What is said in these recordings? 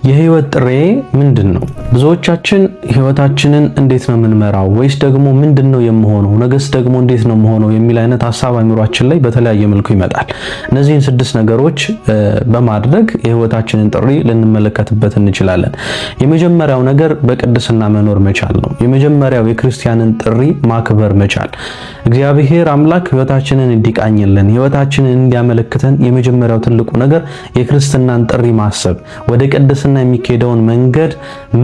የህይወት ጥሬ ምንድነው? ብዙዎቻችን ህይወታችንን እንዴት ነው የምንመራው ወይስ ደግሞ ምንድነው የምሆነው ነገስ ደግሞ እንዴት ነው የምሆነው የሚል አይነት ሐሳብ አእምሯችን ላይ በተለያየ መልኩ ይመጣል። እነዚህን 6 ነገሮች በማድረግ የህይወታችንን ጥሪ ልንመለከትበት እንችላለን። የመጀመሪያው ነገር በቅድስና መኖር መቻል ነው። የመጀመሪያው የክርስቲያንን ጥሪ ማክበር መቻል። እግዚአብሔር አምላክ ህይወታችንን እንዲቃኝልን ህይወታችንን እንዲያመለክተን የመጀመሪያው ትልቁ ነገር የክርስትናን ጥሪ ማሰብ ወደ ቅድስና የሚኬደውን መንገድ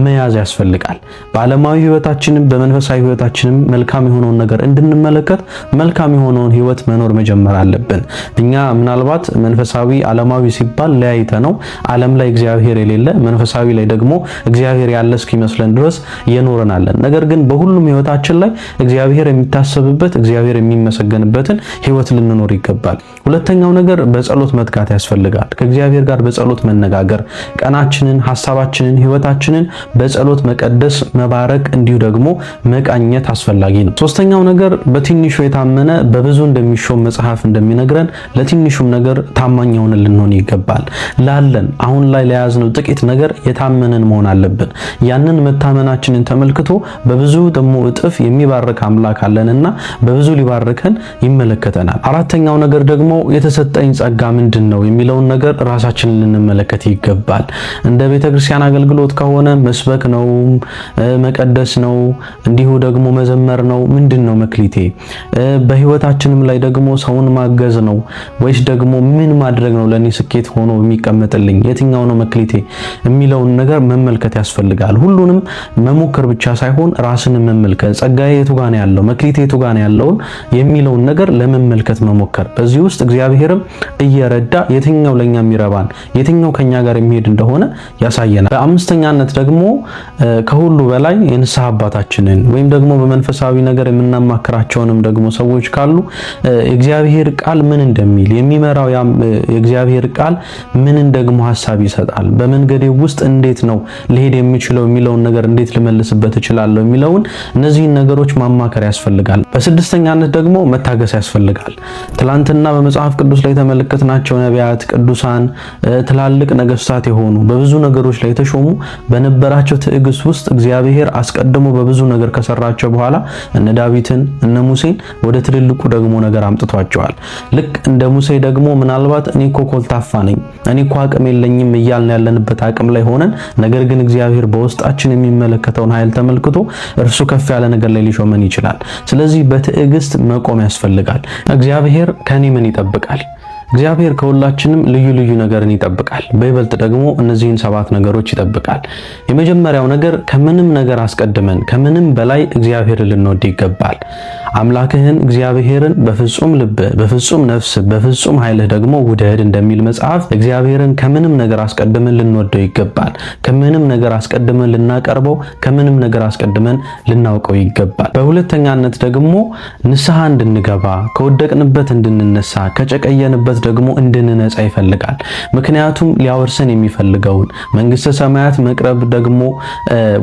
መያዝ ያስፈልጋል። በዓለማዊ ህይወታችንም በመንፈሳዊ ህይወታችንም መልካም የሆነውን ነገር እንድንመለከት መልካም የሆነውን ህይወት መኖር መጀመር አለብን። እኛ ምናልባት መንፈሳዊ ዓለማዊ ሲባል ለያይተ ነው ዓለም ላይ እግዚአብሔር የሌለ መንፈሳዊ ላይ ደግሞ እግዚአብሔር ያለ እስኪመስለን ድረስ እየኖረናለን። ነገር ግን በሁሉም ህይወታችን ላይ እግዚአብሔር የሚታሰብበት እግዚአብሔር የሚመሰገንበትን ህይወት ልንኖር ይገባል። ሁለተኛው ነገር በጸሎት መትጋት ያስፈልጋል። ከእግዚአብሔር ጋር በጸሎት መነጋገር ቀናችንን ሐሳባችንን ህይወታችንን በጸሎት መቀደስ መባረክ እንዲሁ ደግሞ መቃኘት አስፈላጊ ነው። ሶስተኛው ነገር በትንሹ የታመነ በብዙ እንደሚሾም መጽሐፍ እንደሚነግረን ለትንሹም ነገር ታማኝ ሆነን ልንሆን ይገባል። ላለን አሁን ላይ ለያዝነው ጥቂት ነገር የታመንን መሆን አለብን። ያንን መታመናችንን ተመልክቶ በብዙ ደግሞ እጥፍ የሚባርክ አምላክ አለንና በብዙ ሊባርከን ይመለከተናል። አራተኛው ነገር ደግሞ የተሰጠኝ ጸጋ ምንድነው የሚለውን ነገር ራሳችንን ልንመለከት ይገባል። እንደ ቤተክርስቲያን አገልግሎት ከሆነ መስበክ ነው፣ መቀደስ ነው፣ እንዲሁ ደግሞ መዘመር ነው። ምንድነው መክሊቴ? በህይወታችንም ላይ ደግሞ ሰውን ማገዝ ነው ወይስ ደግሞ ምን ማድረግ ነው ለኔ ስኬት ሆኖ የሚቀመጥልኝ? የትኛው ነው መክሊቴ የሚለውን ነገር መመልከት ያስፈልጋል። ሁሉንም መሞከር ብቻ ሳይሆን ራስን መመልከት፣ ጸጋዬ የቱ ጋር ነው ያለው፣ መክሊቴ የቱ ጋር ነው ያለው የሚለውን ነገር ለመመልከት መሞከር። በዚህ ውስጥ እግዚአብሔርም እየረዳ የትኛው ለኛ የሚረባን የትኛው ከኛ ጋር የሚሄድ እንደሆነ ያሳየናል። በአምስተኛነት ደግሞ ከሁሉ በላይ የንስሐ አባታችንን ወይም ደግሞ በመንፈሳዊ ነገር የምናማክራቸውንም ደግሞ ሰዎች ካሉ እግዚአብሔር ቃል ምን እንደሚል የሚመራው የእግዚአብሔር ቃል ምንን ደግሞ ሐሳብ ይሰጣል፣ በመንገዴ ውስጥ እንዴት ነው ሊሄድ የሚችለው የሚለውን ነገር እንዴት ልመልስበት እችላለሁ የሚለውን እነዚህን ነገሮች ማማከር ያስፈልጋል። በስድስተኛነት ደግሞ መታገስ ያስፈልጋል። ትላንትና በመጽሐፍ ቅዱስ ላይ የተመለከትናቸው ነቢያት፣ ቅዱሳን፣ ትላልቅ ነገስታት የሆኑ በብዙ ነገሮች ላይ የተሾሙ በነበራቸው ትዕግስት ውስጥ እግዚአብሔር አስቀድሞ በብዙ ነገር ከሰራቸው በኋላ እነ ዳዊትን እነ ሙሴን ወደ ትልልቁ ደግሞ ነገር አምጥቷቸዋል። ልክ እንደ ሙሴ ደግሞ ምናልባት እኔ እኮ ኮልታፋ ነኝ እኔ እኮ አቅም የለኝም እያልን ያለንበት አቅም ላይ ሆነን ነገር ግን እግዚአብሔር በውስጣችን የሚመለከተውን ኃይል ተመልክቶ እርሱ ከፍ ያለ ነገር ላይ ሊሾመን ይችላል። ስለዚህ በትዕግስት መቆም ያስፈልጋል። እግዚአብሔር ከኔ ምን ይጠብቃል? እግዚአብሔር ከሁላችንም ልዩ ልዩ ነገርን ይጠብቃል። በይበልጥ ደግሞ እነዚህን 7 ነገሮች ይጠብቃል። የመጀመሪያው ነገር ከምንም ነገር አስቀድመን ከምንም በላይ እግዚአብሔርን ልንወድ ይገባል። አምላክህን እግዚአብሔርን በፍጹም ልብህ፣ በፍጹም ነፍስህ፣ በፍጹም ኃይልህ ደግሞ ውደድ እንደሚል መጽሐፍ እግዚአብሔርን ከምንም ነገር አስቀድመን ልንወደው ይገባል። ከምንም ነገር አስቀድመን ልናቀርበው፣ ከምንም ነገር አስቀድመን ልናውቀው ይገባል። በሁለተኛነት ደግሞ ንስሐ እንድንገባ፣ ከወደቅንበት እንድንነሳ፣ ከጨቀየንበት ደግሞ እንድንነጻ ይፈልጋል። ምክንያቱም ሊያወርሰን የሚፈልገውን መንግስተ ሰማያት መቅረብ ደግሞ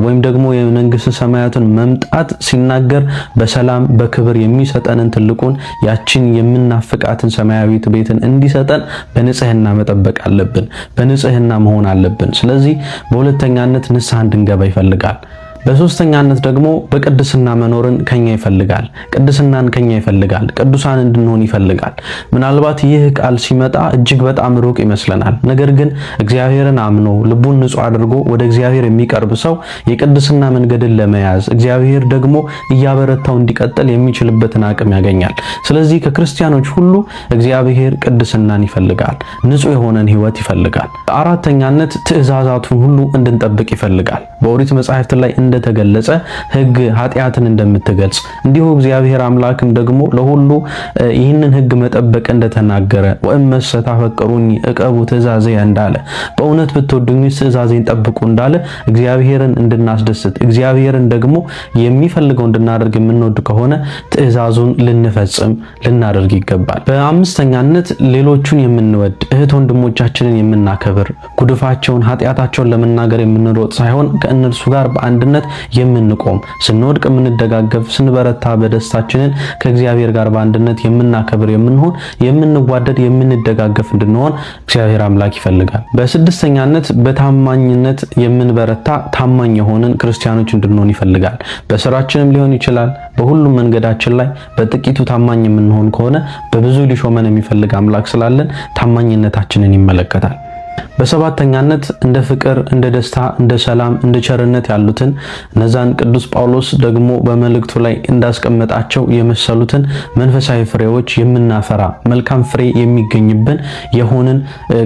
ወይም ደግሞ የመንግስተ ሰማያትን መምጣት ሲናገር በሰላም በክብር የሚሰጠንን ትልቁን ያችን የምናፍቃትን ሰማያዊት ቤትን እንዲሰጠን በንጽህና መጠበቅ አለብን። በንጽህና መሆን አለብን። ስለዚህ በሁለተኛነት ንስሐ እንድንገባ ይፈልጋል። በሶስተኛነት ደግሞ በቅድስና መኖርን ከኛ ይፈልጋል። ቅድስናን ከኛ ይፈልጋል። ቅዱሳን እንድንሆን ይፈልጋል። ምናልባት ይህ ቃል ሲመጣ እጅግ በጣም ሩቅ ይመስለናል። ነገር ግን እግዚአብሔርን አምኖ ልቡን ንጹህ አድርጎ ወደ እግዚአብሔር የሚቀርብ ሰው የቅድስና መንገድን ለመያዝ እግዚአብሔር ደግሞ እያበረታው እንዲቀጥል የሚችልበትን አቅም ያገኛል። ስለዚህ ከክርስቲያኖች ሁሉ እግዚአብሔር ቅድስናን ይፈልጋል። ንጹህ የሆነን ህይወት ይፈልጋል። አራተኛነት ትእዛዛቱን ሁሉ እንድንጠብቅ ይፈልጋል። በኦሪት መጻሕፍት ላይ እንደተገለጸ ሕግ ኃጢአትን እንደምትገልጽ እንዲሁ እግዚአብሔር አምላክም ደግሞ ለሁሉ ይህንን ሕግ መጠበቅ እንደተናገረ ወእመሰ ታፈቅሩኒ እቀቡ ትእዛዜ እንዳለ በእውነት ብትወዱኝ ትእዛዜን ጠብቁ እንዳለ እግዚአብሔርን እንድናስደስት እግዚአብሔርን ደግሞ የሚፈልገው እንድናደርግ የምንወድ ከሆነ ትእዛዙን ልንፈጽም ልናደርግ ይገባል። በአምስተኛነት ሌሎቹን የምንወድ እህት ወንድሞቻችንን የምናከብር ጉድፋቸውን ኃጢአታቸውን ለመናገር የምንሮጥ ሳይሆን ከእነርሱ ጋር በአንድነት በአንድነት የምንቆም፣ ስንወድቅ የምንደጋገፍ፣ ስንበረታ በደስታችንን ከእግዚአብሔር ጋር በአንድነት የምናከብር የምንሆን፣ የምንዋደድ፣ የምንደጋገፍ እንድንሆን እግዚአብሔር አምላክ ይፈልጋል። በስድስተኛነት በታማኝነት የምንበረታ ታማኝ የሆንን ክርስቲያኖች እንድንሆን ይፈልጋል። በስራችንም ሊሆን ይችላል። በሁሉም መንገዳችን ላይ በጥቂቱ ታማኝ የምንሆን ከሆነ በብዙ ሊሾመን የሚፈልግ አምላክ ስላለን ታማኝነታችንን ይመለከታል። በሰባተኛነት እንደ ፍቅር፣ እንደ ደስታ፣ እንደ ሰላም፣ እንደ ቸርነት ያሉትን እነዛን ቅዱስ ጳውሎስ ደግሞ በመልእክቱ ላይ እንዳስቀመጣቸው የመሰሉትን መንፈሳዊ ፍሬዎች የምናፈራ መልካም ፍሬ የሚገኝብን የሆንን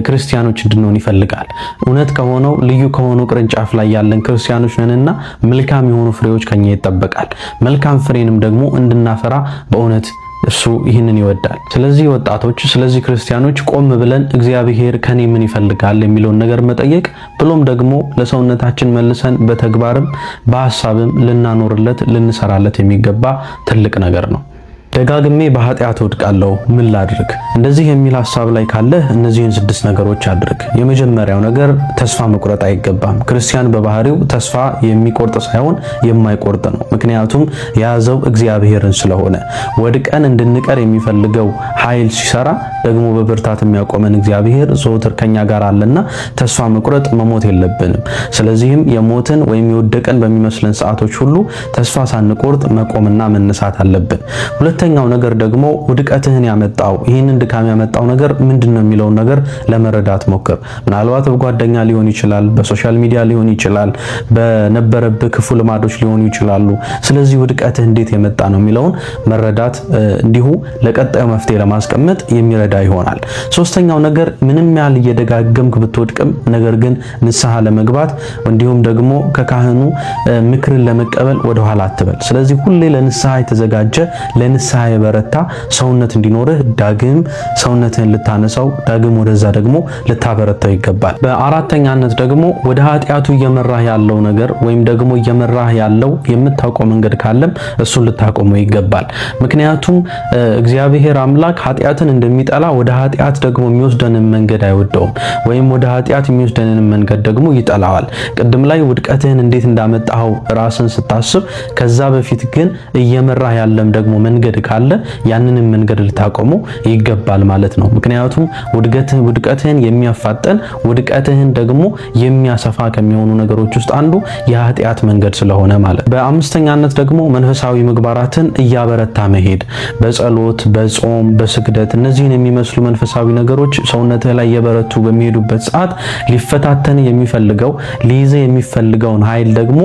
ክርስቲያኖች እንድንሆን ይፈልጋል። እውነት ከሆነው ልዩ ከሆነው ቅርንጫፍ ላይ ያለን ክርስቲያኖች ነንና መልካም የሆኑ ፍሬዎች ከኛ ይጠበቃል። መልካም ፍሬንም ደግሞ እንድናፈራ በእውነት እሱ ይህንን ይወዳል። ስለዚህ ወጣቶች፣ ስለዚህ ክርስቲያኖች ቆም ብለን እግዚአብሔር ከኔ ምን ይፈልጋል የሚለውን ነገር መጠየቅ ብሎም ደግሞ ለሰውነታችን መልሰን በተግባርም በሐሳብም ልናኖርለት ልንሰራለት የሚገባ ትልቅ ነገር ነው። ደጋግሜ በኃጢአት ወድቃለሁ፣ ምን ላድርግ? እንደዚህ የሚል ሐሳብ ላይ ካለ እነዚህን 6 ነገሮች አድርግ። የመጀመሪያው ነገር ተስፋ መቁረጥ አይገባም። ክርስቲያን በባህሪው ተስፋ የሚቆርጥ ሳይሆን የማይቆርጥ ነው። ምክንያቱም የያዘው እግዚአብሔርን ስለሆነ። ወድቀን እንድንቀር የሚፈልገው ኃይል ሲሰራ ደግሞ በብርታት የሚያቆመን እግዚአብሔር ዘወትር ከኛ ጋር አለና ተስፋ መቁረጥ መሞት የለብንም። ስለዚህም የሞትን ወይም የወደቀን በሚመስለን ሰዓቶች ሁሉ ተስፋ ሳንቆርጥ መቆምና መነሳት አለብን። ሁለተኛው ነገር ደግሞ ውድቀትህን ያመጣው ይህንን ድካም ያመጣው ነገር ምንድነው የሚለውን ነገር ለመረዳት ሞክር። ምናልባት በጓደኛ ሊሆን ይችላል፣ በሶሻል ሚዲያ ሊሆን ይችላል፣ በነበረብህ ክፉ ልማዶች ሊሆኑ ይችላሉ። ስለዚህ ውድቀትህ እንዴት የመጣ ነው የሚለውን መረዳት እንዲሁ ለቀጣዩ መፍትሄ ለማስቀመጥ የሚረዳ ይሆናል። ሶስተኛው ነገር ምንም ያህል እየደጋገምክ ብትወድቅም ነገር ግን ንስሐ ለመግባት እንዲሁም ደግሞ ከካህኑ ምክርን ለመቀበል ወደኋላ አትበል። ስለዚህ ሁሌ ለንስሐ የተዘጋጀ ለንስሐ የበረታ ሰውነት እንዲኖርህ ዳግም ሰውነትህን ልታነሳው ዳግም ወደዛ ደግሞ ልታበረታው ይገባል። በአራተኛነት ደግሞ ወደ ኃጢአቱ እየመራህ ያለው ነገር ወይም ደግሞ እየመራህ ያለው የምታውቀው መንገድ ካለም እሱን ልታቆመው ይገባል። ምክንያቱም እግዚአብሔር አምላክ ኃጢአትን እንደሚጠላ ወደ ኃጢአት ደግሞ የሚወስደንን መንገድ አይወደውም፣ ወይም ወደ ኃጢአት የሚወስደንን መንገድ ደግሞ ይጠላዋል። ቅድም ላይ ውድቀትህን እንዴት እንዳመጣኸው ራስን ስታስብ ከዛ በፊት ግን እየመራህ ያለም ደግሞ መንገድ ካለ ያንንም መንገድ ልታቆመው ይገባል ማለት ነው። ምክንያቱም ውድቀትህን የሚያፋጠን ውድቀትህን ደግሞ የሚያሰፋ ከሚሆኑ ነገሮች ውስጥ አንዱ የኃጢአት መንገድ ስለሆነ ማለት። በአምስተኛነት ደግሞ መንፈሳዊ ምግባራትን እያበረታ መሄድ በጸሎት፣ በጾም፣ በስግደት እነዚህን የሚመስሉ መንፈሳዊ ነገሮች ሰውነትህ ላይ የበረቱ በሚሄዱበት ሰዓት ሊፈታተን የሚፈልገው ሊይዝ የሚፈልገውን ኃይል ደግሞ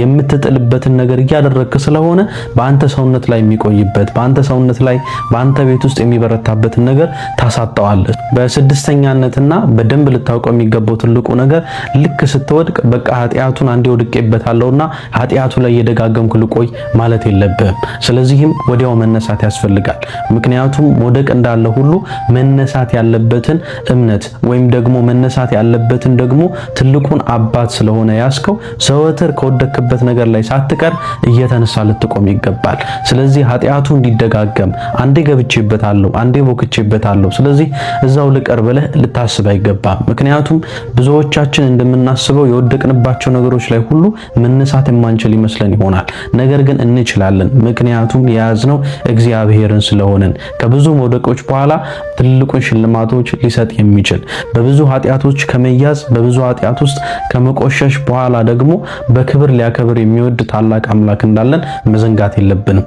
የምትጥልበትን ነገር እያደረግክ ስለሆነ በአንተ ሰውነት ላይ የሚቆይበት በአንተ ሰውነት ላይ በአንተ ቤት ውስጥ የሚበረታበትን ነገር ታሳጣዋለህ። በስድስተኛነትና በደንብ ልታውቀው የሚገባው ትልቁ ነገር ልክ ስትወድቅ በቃ ኃጢአቱን አንዴ ወድቄበታለሁና ኃጢአቱ ላይ እየደጋገምኩ ልቆይ ማለት የለብህም። ስለዚህም ወዲያው መነሳት ያስፈልጋል። ምክንያቱም መውደቅ እንዳለ ሁሉ መነሳት ያለበትን እምነት ወይም ደግሞ መነሳት ያለበትን ደግሞ ትልቁን አባት ስለሆነ ያስከው ዘወትር ከወደክበት ነገር ላይ ሳትቀር እየተነሳ ልትቆም ይገባል። ስለዚህ ኃጢአቱ እንዲደጋገም አንዴ ገብቼበታለሁ፣ አንዴ ቦክቼበታለሁ፣ ስለዚህ እዛው ልቀር ብለህ ልታስብ አይገባም። ምክንያቱም ብዙዎቻችን እንደምናስበው የወደቅንባቸው ነገሮች ላይ ሁሉ መነሳት የማንችል ይመስለን ይሆናል። ነገር ግን እንችላለን። ምክንያቱም የያዝነው እግዚአብሔርን ስለሆነን ከብዙ መውደቆች በኋላ ትልቁን ሽልማቶች ሊሰጥ የሚችል በብዙ ኃጢአቶች ከመያዝ በብዙ ኃጢአት ውስጥ ከመቆሸሽ በኋላ ደግሞ በክብር ሊያከብር የሚወድ ታላቅ አምላክ እንዳለን መዘንጋት የለብንም።